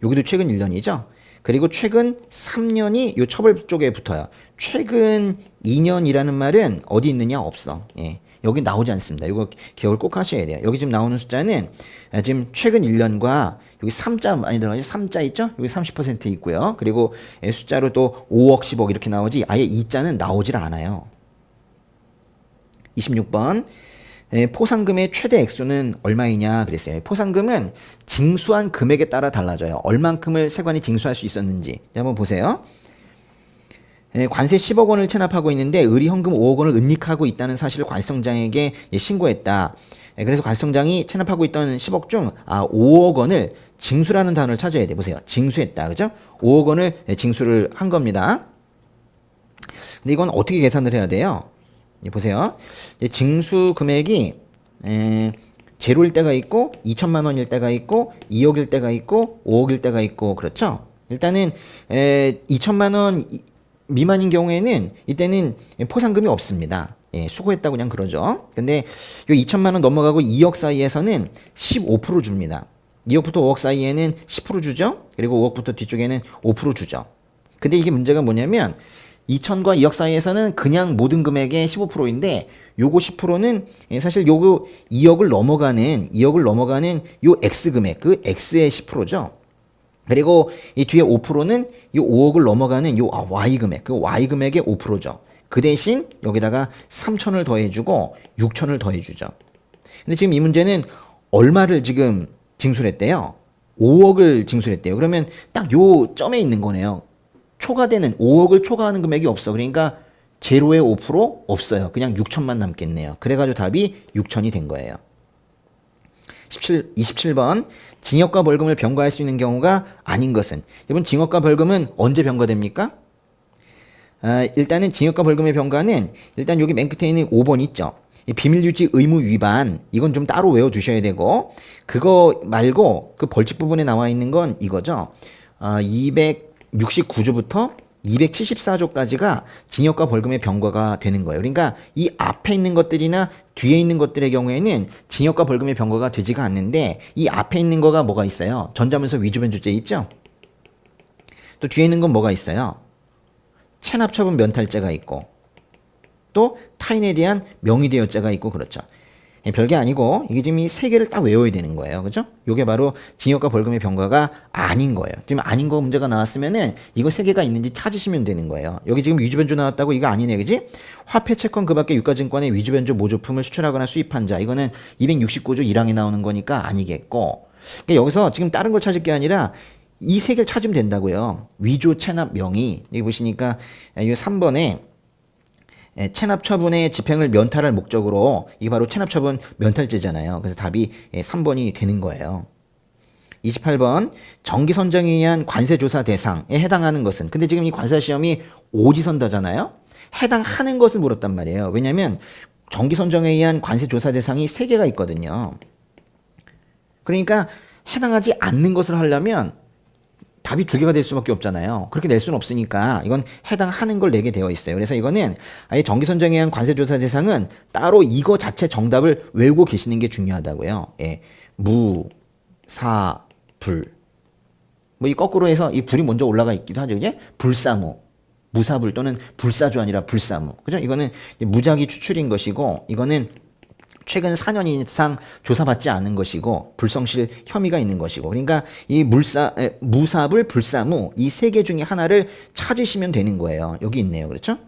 여기도 최근 1년이죠. 그리고 최근 3년이 이 처벌 쪽에 붙어요. 최근 2년이라는 말은 어디 있느냐? 없어. 예. 여기 나오지 않습니다. 이거 기억을 꼭 하셔야 돼요. 여기 지금 나오는 숫자는 지금 최근 1년과 여기 3자 많이 들어가죠. 3자 있죠? 여기 30% 있고요. 그리고 숫자로 또 5억, 10억 이렇게 나오지 아예 2자는 나오질 않아요. 26번 포상금의 최대 액수는 얼마이냐 그랬어요. 포상금은 징수한 금액에 따라 달라져요. 얼만큼을 세관이 징수할 수 있었는지 한번 보세요. 관세 10억 원을 체납하고 있는데 의리 현금 5억 원을 은닉하고 있다는 사실을 관성장에게 신고했다. 그래서 과세청장이 체납하고 있던 10억 중 5억 원을 징수라는 단어를 찾아야 돼. 보세요. 징수했다. 그죠? 5억 원을 징수를 한 겁니다. 근데 이건 어떻게 계산을 해야 돼요? 보세요. 징수 금액이 제로일 때가 있고 2천만 원일 때가 있고 2억일 때가 있고 5억일 때가 있고 그렇죠? 일단은 2천만 원 미만인 경우에는 이때는 포상금이 없습니다. 예, 수고했다고 그냥 그러죠. 근데 요 2천만 원 넘어가고 2억 사이에서는 15% 줍니다. 2억부터 5억 사이에는 10% 주죠. 그리고 5억부터 뒤쪽에는 5% 주죠. 근데 이게 문제가 뭐냐면 2천과 2억 사이에서는 그냥 모든 금액의 15%인데 요거 10%는 사실 요거 2억을 넘어가는 요 X 금액, 그 X의 10%죠. 그리고 이 뒤에 5%는 이 5억을 넘어가는 요 Y 금액, 그 Y 금액의 5%죠. 그 대신 여기다가 3천을 더해주고 6천을 더해주죠. 근데 지금 이 문제는 얼마를 지금 징수를 했대요? 5억을 징수를 했대요. 그러면 딱 요 점에 있는 거네요. 초과되는 5억을 초과하는 금액이 없어. 그러니까 제로에 5% 없어요. 그냥 6천만 남겠네요. 그래가지고 답이 6천이 된 거예요. 27번 징역과 벌금을 병과할 수 있는 경우가 아닌 것은. 여러분 징역과 벌금은 언제 병과됩니까? 일단은 징역과 벌금의 병과는 일단 여기 맨 끝에 있는 5번 있죠. 이 비밀유지 의무 위반 이건 좀 따로 외워두셔야 되고 그거 말고 그 벌칙 부분에 나와 있는 건 이거죠. 269조부터 274조까지가 징역과 벌금의 병과가 되는 거예요. 그러니까 이 앞에 있는 것들이나 뒤에 있는 것들의 경우에는 징역과 벌금의 병과가 되지가 않는데 이 앞에 있는 거가 뭐가 있어요? 전자문서 위조변조죄 있죠? 또 뒤에 있는 건 뭐가 있어요? 체납처분 면탈죄가 있고 또 타인에 대한 명의대여죄가 있고 그렇죠. 별게 아니고 이게 지금 이 세 개를 딱 외워야 되는 거예요. 그죠? 요게 바로 징역과 벌금의 병과가 아닌 거예요. 지금 아닌 거 문제가 나왔으면은 이거 세 개가 있는지 찾으시면 되는 거예요. 여기 지금 위조변조 나왔다고 이거 아니네. 그지? 화폐 채권 그 밖에 유가증권에 위조변조 모조품을 수출하거나 수입한 자. 이거는 269조 1항에 나오는 거니까 아니겠고. 그러니까 여기서 지금 다른 걸 찾을 게 아니라 이 세 개를 찾으면 된다고요. 위조, 체납, 명의. 여기 보시니까 이 3번에 체납 처분의 집행을 면탈할 목적으로 이게 바로 체납 처분 면탈죄잖아요. 그래서 답이 3번이 되는 거예요. 28번 정기 선정에 의한 관세 조사 대상에 해당하는 것은 근데 지금 이 관세 시험이 오지선다잖아요. 해당하는 것을 물었단 말이에요. 왜냐하면 정기 선정에 의한 관세 조사 대상이 3개가 있거든요. 그러니까 해당하지 않는 것을 하려면 답이 2개가 될 수밖에 없잖아요. 그렇게 낼 수는 없으니까 이건 해당하는 걸 내게 되어 있어요. 그래서 이거는 아예 정기 선정에 의한 관세조사 대상은 따로 이거 자체 정답을 외우고 계시는 게 중요하다고요. 예. 무, 사, 불. 뭐 이 거꾸로 해서 이 불이 먼저 올라가 있기도 하죠. 이제 불사무. 무사불 또는 불사조 아니라 불사무. 그죠? 이거는 무작위 추출인 것이고 이거는 최근 4년 이상 조사받지 않은 것이고 불성실 혐의가 있는 것이고 그러니까 이 무사불 불사무 이 3개 중에 하나를 찾으시면 되는 거예요. 여기 있네요. 그렇죠?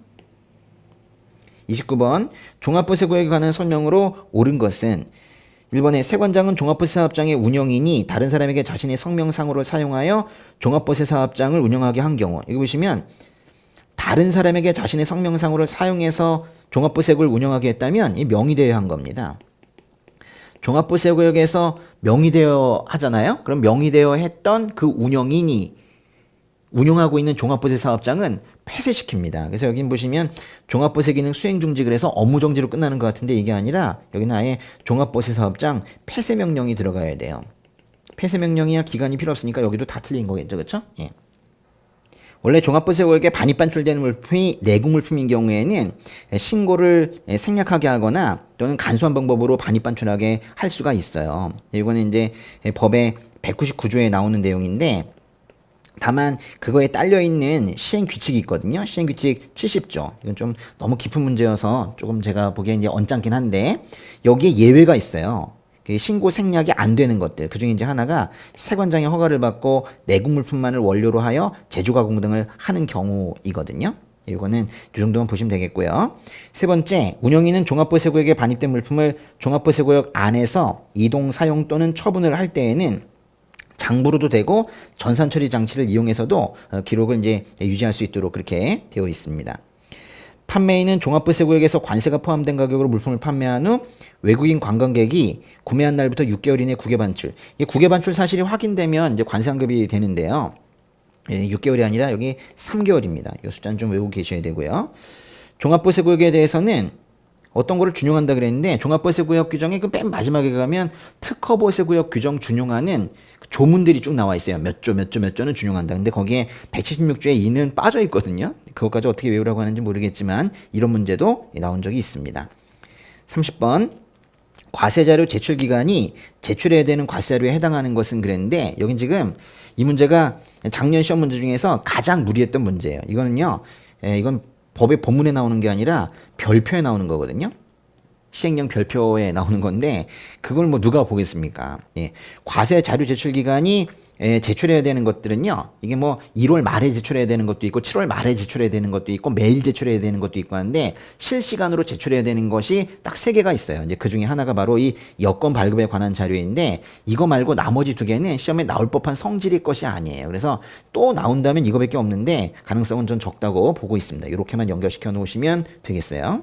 29번 종합보세구역에 관한 설명으로 옳은 것은 1번에 세관장은 종합보세사업장의 운영인이 다른 사람에게 자신의 성명상호를 사용하여 종합보세사업장을 운영하게 한 경우 여기 보시면 다른 사람에게 자신의 성명상호를 사용해서 종합보세구역을 운영하게 했다면 이 명의대여 한 겁니다. 종합보세구역에서 명의대여 하잖아요. 그럼 명의대여 했던 그 운영인이 운영하고 있는 종합보세사업장은 폐쇄시킵니다. 그래서 여기 보시면 종합보세기능 수행중지 그래서 업무정지로 끝나는 것 같은데 이게 아니라 여기는 아예 종합보세사업장 폐쇄명령이 들어가야 돼요. 폐쇄명령이야 기간이 필요 없으니까 여기도 다 틀린 거겠죠. 그렇죠? 예. 원래 종합보세구역에 반입반출되는 물품이 내국 물품인 경우에는 신고를 생략하게 하거나 또는 간소한 방법으로 반입반출하게 할 수가 있어요. 이거는 이제 법의 199조에 나오는 내용인데 다만 그거에 딸려있는 시행규칙이 있거든요. 시행규칙 70조. 이건 좀 너무 깊은 문제여서 조금 제가 보기엔 이제 언짢긴 한데 여기에 예외가 있어요. 신고 생략이 안 되는 것들 그중에 이제 하나가 세관장의 허가를 받고 내국 물품만을 원료로 하여 제조 가공 등을 하는 경우이거든요. 이거는 이 정도만 보시면 되겠고요. 세 번째, 운영인은 종합보세구역에 반입된 물품을 종합보세구역 안에서 이동, 사용 또는 처분을 할 때에는 장부로도 되고 전산 처리 장치를 이용해서도 기록을 이제 유지할 수 있도록 그렇게 되어 있습니다. 판매인은 종합부세구역에서 관세가 포함된 가격으로 물품을 판매한 후 외국인 관광객이 구매한 날부터 6개월 이내 국외 반출. 이 국외 반출 사실이 확인되면 이제 관세 환급이 되는데요. 6개월이 아니라 여기 3개월입니다. 이 숫자는 좀 외우고 계셔야 되고요. 종합부세구역에 대해서는 어떤 거를 준용한다 그랬는데 종합부세구역 규정의 그 맨 마지막에 가면 특허부세구역 규정 준용하는 조문들이 쭉 나와 있어요. 몇 조, 몇 조, 몇 조는 준용한다. 근데 거기에 176조의 2는 빠져 있거든요. 그것까지 어떻게 외우라고 하는지 모르겠지만 이런 문제도 나온 적이 있습니다. 30번 과세자료 제출 기간이 제출해야 되는 과세자료에 해당하는 것은 그랬는데 여긴 지금 이 문제가 작년 시험 문제 중에서 가장 무리했던 문제예요. 이거는요. 이건 법의 본문에 나오는 게 아니라 별표에 나오는 거거든요. 시행령 별표에 나오는 건데 그걸 뭐 누가 보겠습니까? 과세 자료 제출 기간이 제출해야 되는 것들은요. 이게 뭐 1월 말에 제출해야 되는 것도 있고 7월 말에 제출해야 되는 것도 있고 매일 제출해야 되는 것도 있고 한데 실시간으로 제출해야 되는 것이 딱 3개가 있어요. 이제 그 중에 하나가 바로 이 여권 발급에 관한 자료인데 이거 말고 나머지 2개는 시험에 나올 법한 성질의 것이 아니에요. 그래서 또 나온다면 이거밖에 없는데 가능성은 좀 적다고 보고 있습니다. 이렇게만 연결시켜 놓으시면 되겠어요.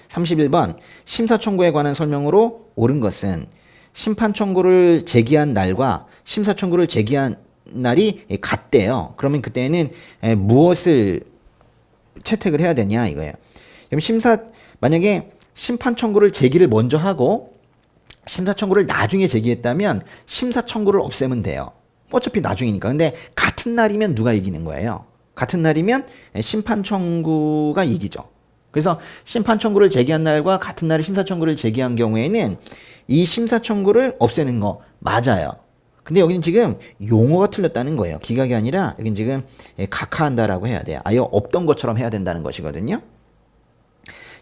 31번 심사 청구에 관한 설명으로 옳은 것은 심판 청구를 제기한 날과 심사 청구를 제기한 날이 같대요. 그러면 그때는 무엇을 채택을 해야 되냐 이거예요. 그럼 만약에 심판 청구를 제기를 먼저 하고 심사 청구를 나중에 제기했다면 심사 청구를 없애면 돼요. 어차피 나중이니까. 근데 같은 날이면 누가 이기는 거예요? 같은 날이면 심판 청구가 이기죠. 그래서 심판 청구를 제기한 날과 같은 날에 심사 청구를 제기한 경우에는 이 심사 청구를 없애는 거 맞아요. 근데 여기는 지금 용어가 틀렸다는 거예요. 기각이 아니라 여기는 지금 각하한다라고 해야 돼요. 아예 없던 것처럼 해야 된다는 것이거든요.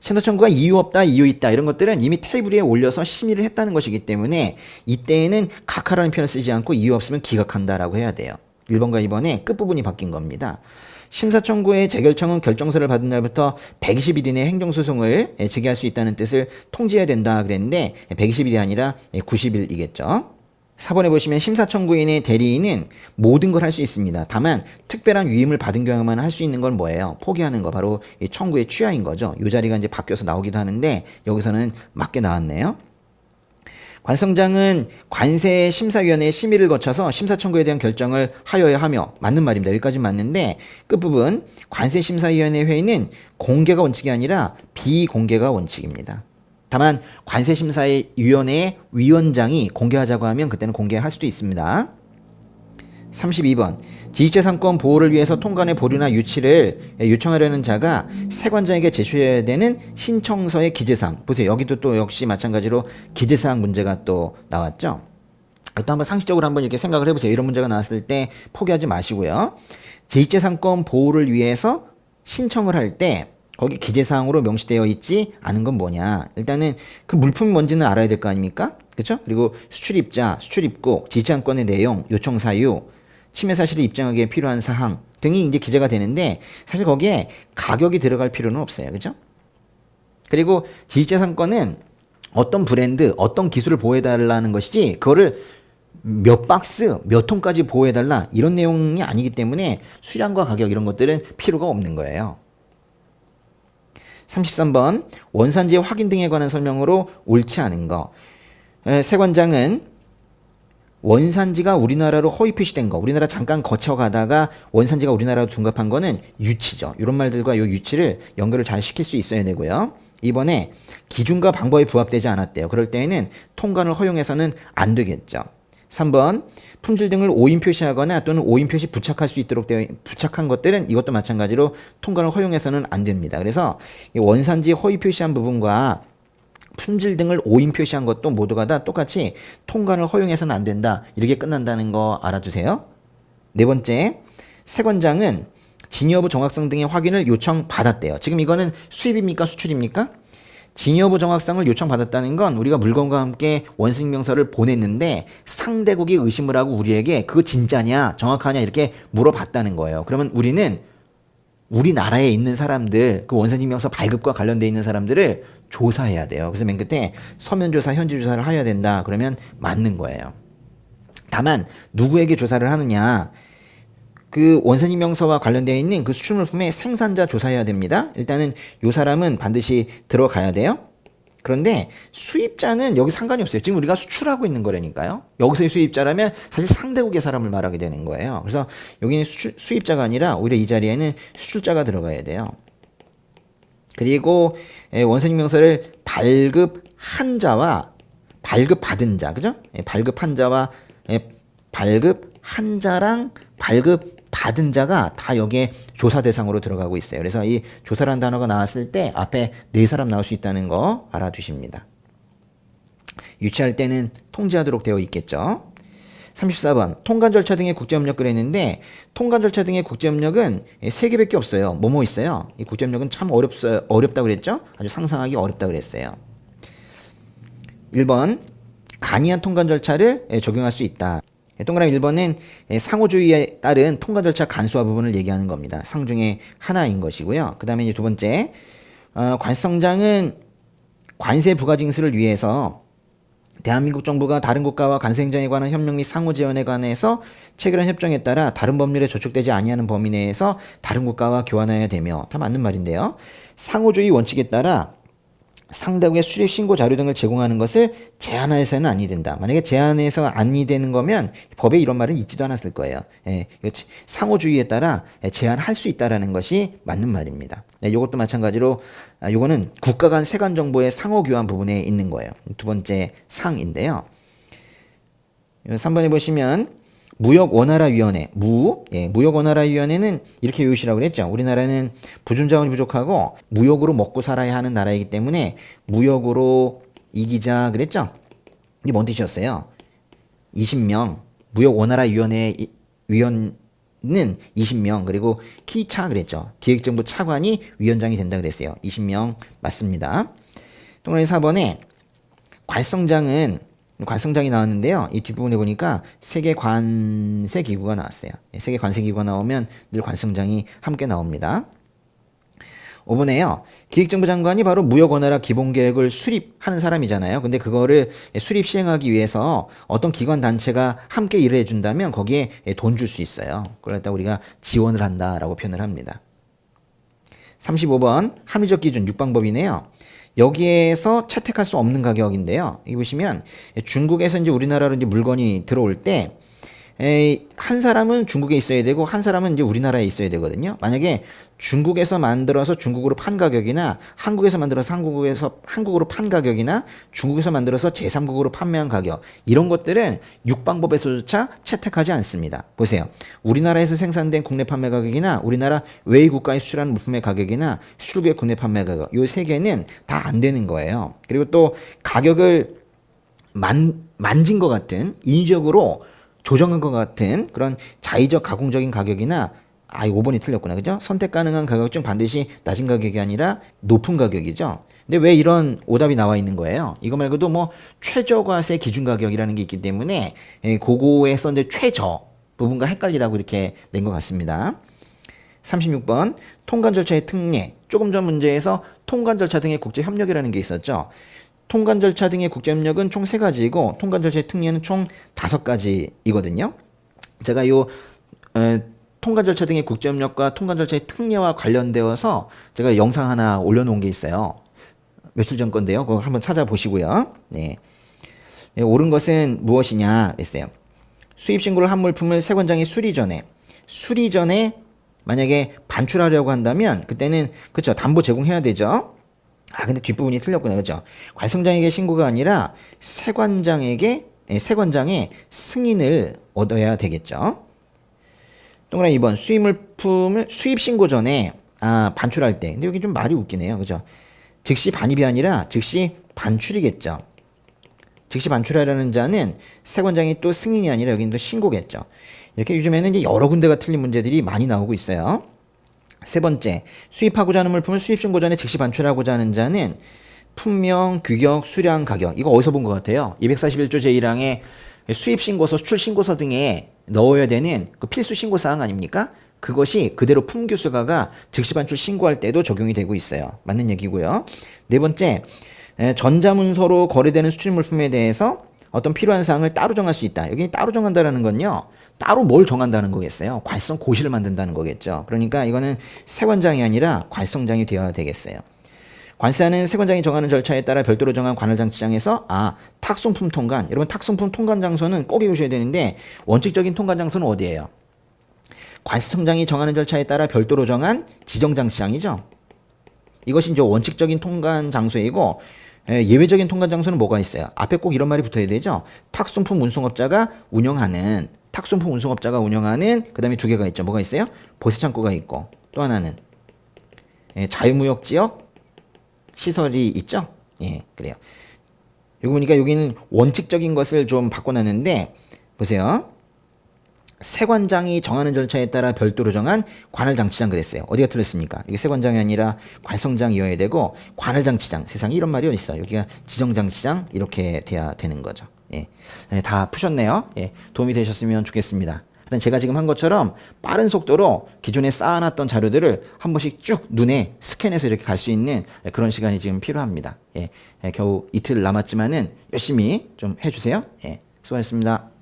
심사 청구가 이유 없다, 이유 있다 이런 것들은 이미 테이블 위에 올려서 심의를 했다는 것이기 때문에 이때에는 각하라는 표현을 쓰지 않고 이유 없으면 기각한다라고 해야 돼요. 1번과 2번의 끝부분이 바뀐 겁니다. 심사 청구의 재결청은 결정서를 받은 날부터 120일 이내 행정소송을 제기할 수 있다는 뜻을 통지해야 된다 그랬는데 120일이 아니라 90일이겠죠. 4번에 보시면 심사 청구인의 대리인은 모든 걸 할 수 있습니다. 다만 특별한 위임을 받은 경우만 할 수 있는 건 뭐예요? 포기하는 거 바로 이 청구의 취하인 거죠. 이 자리가 이제 바뀌어서 나오기도 하는데 여기서는 맞게 나왔네요. 관성장은 관세심사위원회의 심의를 거쳐서 심사 청구에 대한 결정을 하여야 하며 맞는 말입니다. 여기까지 맞는데 끝부분 관세심사위원회 회의는 공개가 원칙이 아니라 비공개가 원칙입니다. 다만 관세심사위원회의 위원장이 공개하자고 하면 그때는 공개할 수도 있습니다. 32번 지식재산권 보호를 위해서 통관의 보류나 유치를 요청하려는 자가 세관장에게 제출해야 되는 신청서의 기재사항 보세요. 여기도 또 역시 마찬가지로 기재사항 문제가 또 나왔죠. 또 한번 상식적으로 한번 이렇게 생각을 해보세요. 이런 문제가 나왔을 때 포기하지 마시고요. 지식재산권 보호를 위해서 신청을 할 때 거기 기재사항으로 명시되어 있지 않은 건 뭐냐. 일단은 그 물품이 뭔지는 알아야 될 거 아닙니까? 그렇죠? 그리고 수출입자, 수출입국, 지시안건의 내용, 요청 사유, 침해 사실을 입증하기 위해 필요한 사항 등이 이제 기재가 되는데 사실 거기에 가격이 들어갈 필요는 없어요. 그죠? 그리고 지식재산권은 어떤 브랜드, 어떤 기술을 보호해달라는 것이지 그거를 몇 박스, 몇 톤까지 보호해달라 이런 내용이 아니기 때문에 수량과 가격 이런 것들은 필요가 없는 거예요. 33번 원산지 확인 등에 관한 설명으로 옳지 않은 거. 세관장은 원산지가 우리나라로 허위 표시된 거, 우리나라 잠깐 거쳐가다가 원산지가 우리나라로 둔갑한 거는 유치죠. 이런 말들과 이 유치를 연결을 잘 시킬 수 있어야 되고요. 이번에 기준과 방법이 부합되지 않았대요. 그럴 때에는 통관을 허용해서는 안 되겠죠. 3번 품질 등을 오인 표시하거나 또는 오인 표시 부착할 수 있도록 부착한 것들은 이것도 마찬가지로 통관을 허용해서는 안 됩니다. 그래서 원산지 허위 표시한 부분과 품질 등을 오인 표시한 것도 모두가 다 똑같이 통관을 허용해서는 안 된다. 이렇게 끝난다는 거 알아두세요. 네 번째, 세관장은 진위 여부 정확성 등의 확인을 요청받았대요. 지금 이거는 수입입니까? 수출입니까? 진위 여부 정확성을 요청받았다는 건 우리가 물건과 함께 원수익명서를 보냈는데 상대국이 의심을 하고 우리에게 그거 진짜냐 정확하냐 이렇게 물어봤다는 거예요. 그러면 우리는 우리나라에 있는 사람들 그 원산증명서 발급과 관련돼 있는 사람들을 조사해야 돼요. 그래서 맨 끝에 서면조사, 현지조사를 해야 된다. 그러면 맞는 거예요. 다만 누구에게 조사를 하느냐 그 원산임명서와 관련되어 있는 그 수출물품의 생산자 조사해야 됩니다. 일단은 요 사람은 반드시 들어가야 돼요. 그런데 수입자는 여기 상관이 없어요. 지금 우리가 수출하고 있는 거라니까요. 여기서의 수입자라면 사실 상대국의 사람을 말하게 되는 거예요. 그래서 여기는 수입자가 아니라 오히려 이 자리에는 수출자가 들어가야 돼요. 그리고 원산임명서를 발급한 자와 발급받은 자, 그죠? 발급한 자와 발급한 자랑 발급받은 자가 다 여기에 조사 대상으로 들어가고 있어요. 그래서 이 조사라는 단어가 나왔을 때 앞에 네 사람 나올 수 있다는 거 알아두십니다. 유치할 때는 통지하도록 되어 있겠죠. 34번 통관 절차 등의 국제협력 그랬는데 통관 절차 등의 국제협력은 세 개밖에 없어요. 뭐뭐 있어요? 이 국제협력은 참 어렵다고 그랬죠? 아주 상상하기 어렵다고 그랬어요. 1번 간이한 통관 절차를 적용할 수 있다. 동그라미 1번은 상호주의에 따른 통관 절차 간소화 부분을 얘기하는 겁니다. 상 중에 하나인 것이고요. 그 다음에 이제 두 번째 관세청장은 관세 부과 징수를 위해서 대한민국 정부가 다른 국가와 관세 행정에 관한 협력 및 상호 지원에 관해서 체결한 협정에 따라 다른 법률에 저촉되지 아니하는 범위 내에서 다른 국가와 교환해야 되며 다 맞는 말인데요. 상호주의 원칙에 따라 상대국의 수립 신고 자료 등을 제공하는 것을 제한해서는 아니 된다. 만약에 제한해서 아니 되는 거면 법에 이런 말은 있지도 않았을 거예요. 상호주의에 따라 제한할 수 있다라는 것이 맞는 말입니다. 이것도 마찬가지로 이거는 국가 간 세관 정보의 상호 교환 부분에 있는 거예요. 두 번째 상인데요. 3번에 보시면 무역원활화위원회, 무역원활화위원회는 이렇게 요시라고 그랬죠. 우리나라는 부준 자원이 부족하고 무역으로 먹고 살아야 하는 나라이기 때문에 무역으로 이기자 그랬죠. 이게 뭔 뜻이었어요? 20명, 무역원활화위원회 위원은 20명, 그리고 키차 그랬죠. 기획정부 차관이 위원장이 된다 그랬어요. 20명 맞습니다. 동그라미 4번에 관성장이 나왔는데요. 이 뒷부분에 보니까 세계 관세 기구가 나왔어요. 세계 관세 기구가 나오면 늘 관성장이 함께 나옵니다. 5번에요. 기획정부 장관이 바로 무역원활화 기본계획을 수립하는 사람이잖아요. 근데 그거를 수립 시행하기 위해서 어떤 기관 단체가 함께 일을 해준다면 거기에 돈 줄 수 있어요. 그걸 갖다 우리가 지원을 한다라고 표현을 합니다. 35번 합리적 기준 6방법이네요. 여기에서 채택할 수 없는 가격인데요. 여기 보시면 중국에서 이제 우리나라로 이제 물건이 들어올 때 한 사람은 중국에 있어야 되고 한 사람은 이제 우리나라에 있어야 되거든요. 만약에 중국에서 만들어서 중국으로 판 가격이나 한국에서 만들어서 한국으로 판 가격이나 중국에서 만들어서 제3국으로 판매한 가격 이런 것들은 6방법에서조차 채택하지 않습니다. 보세요. 우리나라에서 생산된 국내 판매 가격이나 우리나라 외의 국가에 수출하는 물품의 가격이나 수출국의 국내 판매 가격 이 세 개는 다 안 되는 거예요. 그리고 또 가격을 만진 것 같은 인위적으로 조정한 것 같은 그런 자의적 가공적인 가격이나 5번이 틀렸구나. 그죠? 선택 가능한 가격 중 반드시 낮은 가격이 아니라 높은 가격이죠. 근데 왜 이런 오답이 나와 있는 거예요? 이거 말고도 뭐 최저과세 기준 가격이라는 게 있기 때문에 그거에서 이제 최저 부분과 헷갈리라고 이렇게 낸 것 같습니다. 36번 통관 절차의 특례. 조금 전 문제에서 통관 절차 등의 국제 협력이라는 게 있었죠. 통관 절차 등의 국제협력은 총 3가지이고 통관 절차의 특례는 총 5가지이거든요. 제가 통관 절차 등의 국제협력과 통관 절차의 특례와 관련되어서 제가 영상 하나 올려놓은 게 있어요. 며칠 전 건데요. 그거 한번 찾아보시고요. 네. 옳은 것은 무엇이냐 했어요. 수입신고를 한 물품을 세관장이 수리 전에 만약에 반출하려고 한다면 그때는 그쵸 담보 제공해야 되죠. 근데 뒷부분이 틀렸구나. 그죠? 관성장에게 신고가 아니라 세관장의 승인을 얻어야 되겠죠. 동그라미 2번 수입물품을 수입신고 전에 반출할 때. 근데 여기 좀 말이 웃기네요. 그죠? 즉시 반입이 아니라 즉시 반출이겠죠. 즉시 반출하려는 자는 세관장이 또 승인이 아니라 여기는 또 신고겠죠. 이렇게 요즘에는 이제 여러 군데가 틀린 문제들이 많이 나오고 있어요. 세 번째, 수입하고자 하는 물품을 수입신고 전에 즉시 반출하고자 하는 자는 품명, 규격, 수량, 가격 이거 어디서 본 것 같아요? 241조 제1항에 수입신고서, 수출신고서 등에 넣어야 되는 그 필수 신고사항 아닙니까? 그것이 그대로 품규수가가 즉시 반출 신고할 때도 적용이 되고 있어요. 맞는 얘기고요. 네 번째, 전자문서로 거래되는 수출물품에 대해서 어떤 필요한 사항을 따로 정할 수 있다. 여기 따로 정한다라는 건요. 따로 뭘 정한다는 거겠어요? 관성 고시를 만든다는 거겠죠. 그러니까 이거는 세관장이 아니라 관성장이 되어야 되겠어요. 관세하는 세관장이 정하는 절차에 따라 별도로 정한 관할장치장에서 탁송품 통관. 여러분 탁송품 통관 장소는 꼭 외우셔야 되는데 원칙적인 통관 장소는 어디예요? 관세청장이 정하는 절차에 따라 별도로 정한 지정장치장이죠. 이것이 이제 원칙적인 통관 장소이고 예외적인 통관 장소는 뭐가 있어요? 앞에 꼭 이런 말이 붙어야 되죠. 탁송품 운송업자가 운영하는 그다음에 두 개가 있죠. 뭐가 있어요? 보세창고가 있고 또 하나는 자유무역지역 시설이 있죠. 예, 그래요. 여기 보니까 여기는 원칙적인 것을 좀 바꿔놨는데 보세요. 세관장이 정하는 절차에 따라 별도로 정한 관할장치장 그랬어요. 어디가 틀렸습니까? 이게 세관장이 아니라 관성장이어야 되고 관할장치장. 세상에 이런 말이 어딨어. 여기가 지정장치장 이렇게 돼야 되는 거죠. 예. 다 푸셨네요. 예. 도움이 되셨으면 좋겠습니다. 일단 제가 지금 한 것처럼 빠른 속도로 기존에 쌓아놨던 자료들을 한 번씩 쭉 눈에 스캔해서 이렇게 갈 수 있는 그런 시간이 지금 필요합니다. 예. 겨우 이틀 남았지만은 열심히 좀 해주세요. 예. 수고하셨습니다.